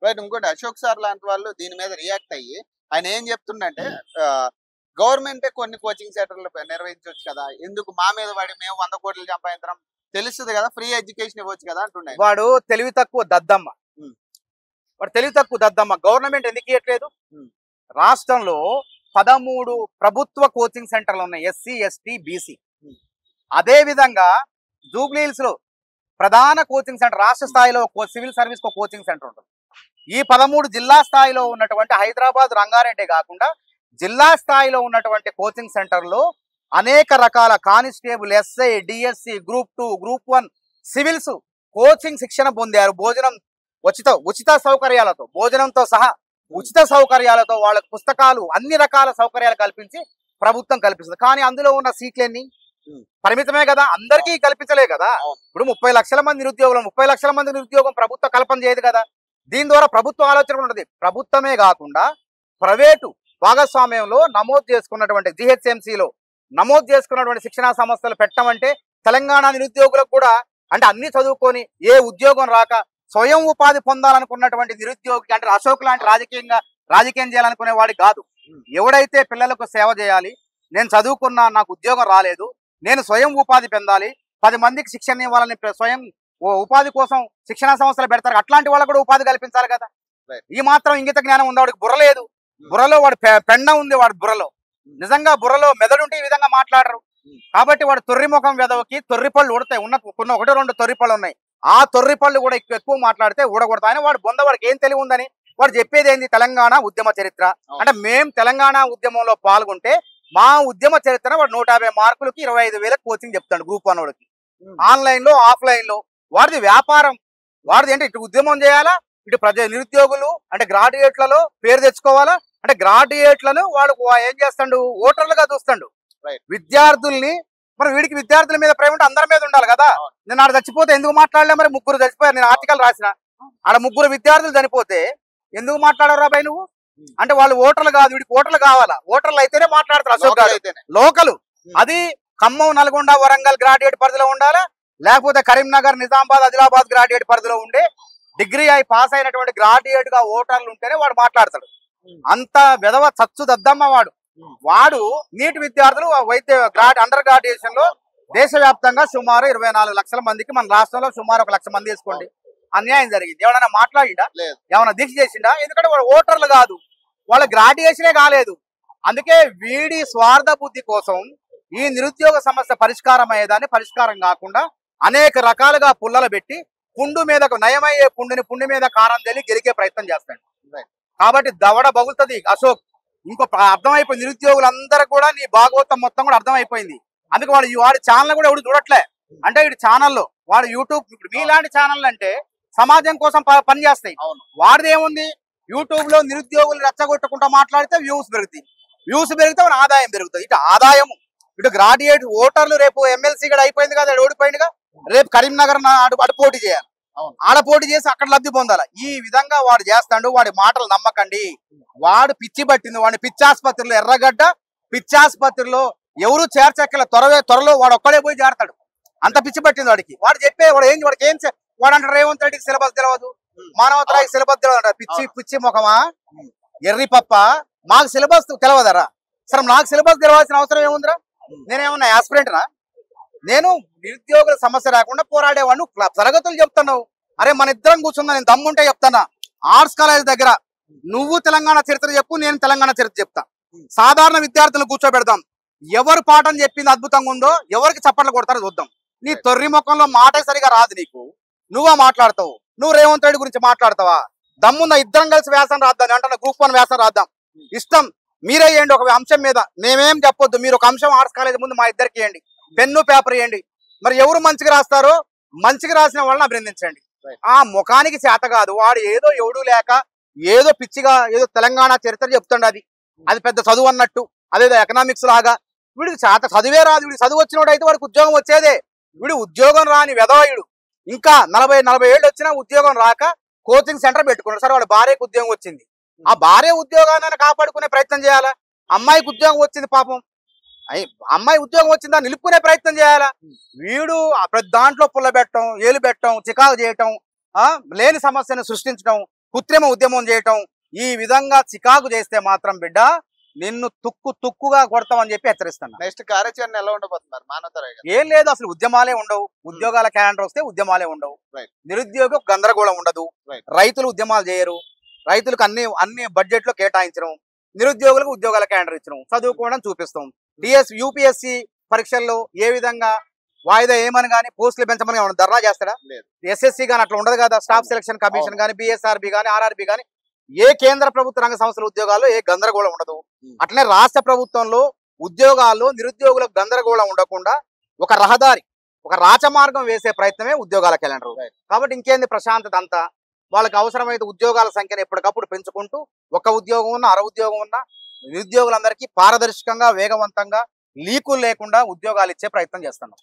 Right. ఇంకోటి Ashok sir లాంటి వాళ్ళు దీని మీద రియాక్ట్ అయ్యి ఆయన ఏం చెప్తుండంటే గవర్నమెంటే కొన్ని కోచింగ్ సెంటర్లు నిర్వహించవచ్చు కదా, ఎందుకు మా మీద పడి మేము 100 కోట్లు సంపాదించడం, తెలుస్తుంది కదా, ఫ్రీ ఎడ్యుకేషన్ ఇవ్వచ్చు కదా అంటున్నాయి. వాడు తెలివి తక్కువ దద్దమ్మ. వాడు తెలివి తక్కువ దద్దమ్మ. గవర్నమెంట్ ఎందుకు ఇవ్వట్లేదు? రాష్ట్రంలో 13 ప్రభుత్వ కోచింగ్ సెంటర్లు ఉన్నాయి, ఎస్సీ ఎస్టీ బీసీ. అదే విధంగా జూబ్లీహిల్స్ లో ప్రధాన కోచింగ్ సెంటర్, రాష్ట్ర స్థాయిలో సివిల్ సర్వీస్ కోచింగ్ సెంటర్ ఉంటుంది. ఈ 13 జిల్లా స్థాయిలో ఉన్నటువంటి హైదరాబాద్ రంగారెడ్డి కాకుండా జిల్లా స్థాయిలో ఉన్నటువంటి కోచింగ్ సెంటర్లో అనేక రకాల constable, SI, DSC, group 2, group 1 civils coaching శిక్షణ పొందారు. భోజనం ఉచిత సౌకర్యాలతో, భోజనంతో సహా ఉచిత సౌకర్యాలతో వాళ్ళకి పుస్తకాలు, అన్ని రకాల సౌకర్యాలు కల్పించి ప్రభుత్వం కల్పిస్తుంది. కానీ అందులో ఉన్న సీట్లన్నీ పరిమితమే కదా, అందరికీ కల్పించలే కదా. ఇప్పుడు 30 లక్షల మంది నిరుద్యోగులు, 30 లక్షల మంది నిరుద్యోగం ప్రభుత్వ కల్పన చేయదు కదా. దీని ద్వారా ప్రభుత్వ ఆలోచన ఉన్నది. ప్రభుత్వమే కాకుండా ప్రైవేటు భాగస్వామ్యంలో నమోదు చేసుకున్నటువంటి జిహెచ్ఎంసీలో నమోదు చేసుకున్నటువంటి శిక్షణా సంస్థలు పెట్టమంటే తెలంగాణ నిరుద్యోగులకు కూడా, అంటే అన్ని చదువుకొని ఏ ఉద్యోగం రాక స్వయం ఉపాధి పొందాలనుకున్నటువంటి నిరుద్యోగి, అంటే అశోక్ లాంటి రాజకీయం చేయాలనుకునే వాడి కాదు. ఎవడైతే పిల్లలకు సేవ చేయాలి, నేను చదువుకున్నా నాకు ఉద్యోగం రాలేదు, నేను స్వయం ఉపాధి పొందాలి, 10 మందికి శిక్షణ ఇవ్వాలని స్వయం ఉపాధి కోసం శిక్షణా సంస్థలు పెడతారు. అట్లాంటి వాళ్ళకు కూడా ఉపాధి కల్పించాలి కదా. ఈ మాత్రం ఇంగిత జ్ఞానం ఉంది వాడికి, బుర్ర లేదు. బుర్రలో వాడు పెండ ఉంది, వాడి బుర్రలో నిజంగా బుర్రలో మెదడుంటే ఈ విధంగా మాట్లాడరు. కాబట్టి వాడు తొర్రి ముఖం వెదవకి తొర్రి పళ్ళు ఉడతాయి. కొన్ని 1-2 తొర్రి పళ్ళు ఉన్నాయి. ఆ తొర్రి పళ్ళు కూడా ఎక్కువ మాట్లాడితే ఊడగొడతాయని వాడు బొంద, వాడికి ఏం తెలివి ఉందని వాడు చెప్పేది ఏంది? తెలంగాణ ఉద్యమ చరిత్ర. అంటే మేం తెలంగాణ ఉద్యమంలో పాల్గొంటే మా ఉద్యమ చరిత్ర వాడు 150 మార్కులకి 25,000 కోచింగ్ చెప్తాడు గ్రూప్ 1 వాడికి. ఆన్లైన్ లో ఆఫ్లైన్ లో వాడిది వ్యాపారం. వాడిది అంటే ఇటు ఉద్యమం చేయాలా, ఇటు నిరుద్యోగులు అంటే గ్రాడ్యుయేట్లలో పేరు తెచ్చుకోవాలా. అంటే గ్రాడ్యుయేట్లను వాడు ఏం చేస్తాడు? ఓటర్లుగా చూస్తాడు. విద్యార్థుల్ని, మరి వీడికి విద్యార్థుల మీద ప్రేమ ఉంటే అందరి మీద ఉండాలి కదా. నేను ఆడ చచ్చిపోతే ఎందుకు మాట్లాడలే? మరి 3 చచ్చిపోయారు, నేను ఆర్టికల్ రాసిన. ఆడ 3 విద్యార్థులు చనిపోతే ఎందుకు మాట్లాడరు రాబాయ్ నువ్వు? అంటే వాళ్ళు ఓటర్లు కాదు, వీడికి ఓటర్లు కావాలా. ఓటర్లు అయితేనే మాట్లాడతారు. అశోక్ గారు లోకలు, అది ఖమ్మం, నల్గొండ, వరంగల్ గ్రాడ్యుయేట్ పరిధిలో ఉండాలా, లేకపోతే కరీంనగర్, నిజామాబాద్, ఆదిలాబాద్ గ్రాడ్యుయేట్ పరిధిలో ఉండే డిగ్రీ అయి పాస్ అయినటువంటి గ్రాడ్యుయేట్ గా ఓటర్లు ఉంటేనే వాడు మాట్లాడతాడు. అంత విధవ చచ్చు దద్దమ్మ వాడు నీట్ విద్యార్థులు అండర్ గ్రాడ్యుయేషన్ లో దేశవ్యాప్తంగా సుమారు 24 లక్షల మందికి, మన రాష్ట్రంలో సుమారు 1 లక్ష మంది వేసుకోండి, అన్యాయం జరిగింది. ఎవరైనా మాట్లాడిండా? ఏమైనా దీక్ష చేసిండా? ఎందుకంటే వాడు ఓటర్లు కాదు, వాళ్ళ గ్రాడ్యుయేషనే కాలేదు. అందుకే వీడి స్వార్థ బుద్ధి కోసం ఈ నిరుద్యోగ సమస్య పరిష్కారం అయ్యేదాన్ని పరిష్కారం కాకుండా అనేక రకాలుగా పుల్లలు పెట్టి పుండు మీదకు నయమయ్యే పుండు మీద కారం తెలి గెలికే ప్రయత్నం చేస్తాడు. కాబట్టి దవడ బగులుతుంది అశోక్. ఇంకో అర్థమైపోయింది నిరుద్యోగులందరూ కూడా, నీ భాగవతం మొత్తం కూడా అర్థమైపోయింది. అందుకే వాడి ఛానల్ కూడా ఎవడు చూడట్లే. అంటే వీడి ఛానల్లో వాడు యూట్యూబ్, ఇప్పుడు మీలాంటి ఛానల్ అంటే సమాజం కోసం పనిచేస్తాయి. వాడిది ఏముంది? యూట్యూబ్ లో నిరుద్యోగులు రెచ్చగొట్టుకుంటా మాట్లాడితే వ్యూస్ పెరిగితే మన ఆదాయం పెరుగుతుంది. ఇటు ఆదాయం, ఇటు గ్రాడ్యుయేట్ ఓటర్లు, రేపు ఎమ్మెల్సీ కూడా అయిపోయింది కదా, ఓడిపోయిందిగా, రేపు కరీంనగర్ అటు పోటీ చేయాలి, ఆడ పోటీ చేసి అక్కడ లబ్ధి పొందాలి. ఈ విధంగా వాడు చేస్తాడు. వాడి మాటలు నమ్మకండి. వాడు పిచ్చి పట్టింది. వాడిని పిచ్చాసుపత్రిలో, ఎర్రగడ్డ పిచ్చాసుపత్రిలో ఎవరు చేర్చక్కల, త్వరలో వాడు ఒక్కడే పోయి చేరతాడు. అంత పిచ్చి పట్టింది వాడికి. వాడికి వాడు అంటాడు రేవంత్ రెడ్డికి సిలబస్ తెలియదు, మానవతరాయికి సిలబస్ తెలియదు. పిచ్చి ముఖమా, ఎర్రి పప్ప, మాకు సిలబస్ తెలియదరా? సరే నాకు సిలబస్ తెలవాల్సిన అవసరం ఏముందిరా? నేనేమన్నా యాస్పిరెంట్నా? నేను నిరుద్యోగుల సమస్య రాకుండా పోరాడేవాడు. తరగతులు చెప్తున్నావు. అరే మన ఇద్దరం కూర్చున్నా, నేను దమ్ముంటే చెప్తానా. ఆర్ట్స్ కాలేజ్ దగ్గర నువ్వు తెలంగాణ చరిత్ర చెప్పు, నేను తెలంగాణ చరిత్ర చెప్తా. సాధారణ విద్యార్థులను కూర్చోబెడదాం. ఎవరు పాఠం చెప్పింది అద్భుతంగా ఉందో, ఎవరికి చప్పట్లు కొడతారో చూద్దాం. నీ తొర్రి ముఖంలో మాటే సరిగా రాదు నీకు. నువ్వా మాట్లాడతావు? నువ్వు రేవంత్ రెడ్డి గురించి మాట్లాడతావా? దమ్మున్న ఇద్దరం కలిసి వ్యాసం రాద్దాం అంటే గ్రూప్ 1 వ్యాసం రాద్దాం. ఇష్టం మీరే ఇవ్వండి. ఒక అంశం మీద మేమేం చెప్పొద్దు. మీరు ఒక అంశం ఆర్ట్స్ కాలేజ్ ముందు మా ఇద్దరికి ఇవ్వండి, పెన్ను పేపర్ ఇవ్వండి. మరి ఎవరు మంచిగా రాస్తారో మంచిగా రాసిన వాళ్ళని అభినందించండి. ఆ ముఖానికి చేత కాదు. వాడు ఎవడు లేక ఏదో పిచ్చిగా ఏదో తెలంగాణ చరిత్ర చెప్తాడు. అది పెద్ద చదువు అన్నట్టు, అదేదో ఎకనామిక్స్ లాగా. వీడికి చేత చదివే రాదు. వీడికి చదువు వచ్చినోడు అయితే వాడికి ఉద్యోగం వచ్చేదే. వీడు ఉద్యోగం రాని వెధవాయుడు. ఇంకా 40 ఏళ్ళు వచ్చినా ఉద్యోగం రాక కోచింగ్ సెంటర్ పెట్టుకున్నాడు. సరే వాడు భార్యకు ఉద్యోగం వచ్చింది, ఆ భార్య ఉద్యోగాన్ని కాపాడుకునే ప్రయత్నం చేయాలా? అమ్మాయికి ఉద్యోగం వచ్చింది, పాపం అమ్మాయి ఉద్యోగం వచ్చిందా నిలుపుకునే ప్రయత్నం చేయాలా? వీడు ప్రతి దాంట్లో పుల్ల పెట్టడం, ఏలు పెట్టడం, చికాకు చేయటం, లేని సమస్యను సృష్టించడం, కృత్రిమ ఉద్యమం చేయటం, ఈ విధంగా చికాకు చేస్తే మాత్రం బిడ్డ నిన్ను తుక్కుగా కొడతామని చెప్పి హెచ్చరిస్తున్నా. నెక్స్ట్ కార్యాచరణ ఎలా ఉండబోతున్నారు మానవతరాయ్ గారు? ఏం లేదు, అసలు ఉద్యమాలే ఉండవు. ఉద్యోగాల క్యాలెండర్ వస్తే ఉద్యమాలే ఉండవు. నిరుద్యోగ గందరగోళం ఉండదు. రైతులు ఉద్యమాలు చేయరు. రైతులకు అన్ని బడ్జెట్ లో కేటాయించడం, నిరుద్యోగులకు ఉద్యోగాల క్యాలెండర్ ఇచ్చడం, చదువుకోవడం చూపిస్తాం. యూపీఎస్సీ పరీక్షల్లో ఏ విధంగా వాయిదా ఏమని కానీ పోస్టులు పెంచమని ఏమైనా ధర్నా చేస్తాడా? ఎస్ఎస్సీ కానీ అట్లా ఉండదు కదా. స్టాఫ్ సెలక్షన్ కమిషన్ కానీ, బిఎస్ఆర్బి కానీ, ఆర్ఆర్బి కానీ, ఏ కేంద్ర ప్రభుత్వ రంగ సంస్థల ఉద్యోగాల్లో ఏ గందరగోళం ఉండదు. అట్లనే రాష్ట్ర ప్రభుత్వంలో ఉద్యోగాల్లో నిరుద్యోగులకు గందరగోళం ఉండకుండా ఒక రహదారి, ఒక రాచమార్గం వేసే ప్రయత్నమే ఉద్యోగాల క్యాలెండర్. కాబట్టి ఇంకేంది ప్రశాంతత అంతా. వాళ్ళకి అవసరమైతే ఉద్యోగాల సంఖ్యను ఎప్పటికప్పుడు పెంచుకుంటూ, ఒక ఉద్యోగం ఉన్నా ఉద్యోగం ఉన్నా నిరుద్యోగులందరికీ పారదర్శకంగా, వేగవంతంగా, లీకులు లేకుండా ఉద్యోగాలు ఇచ్చే ప్రయత్నం చేస్తున్నాం.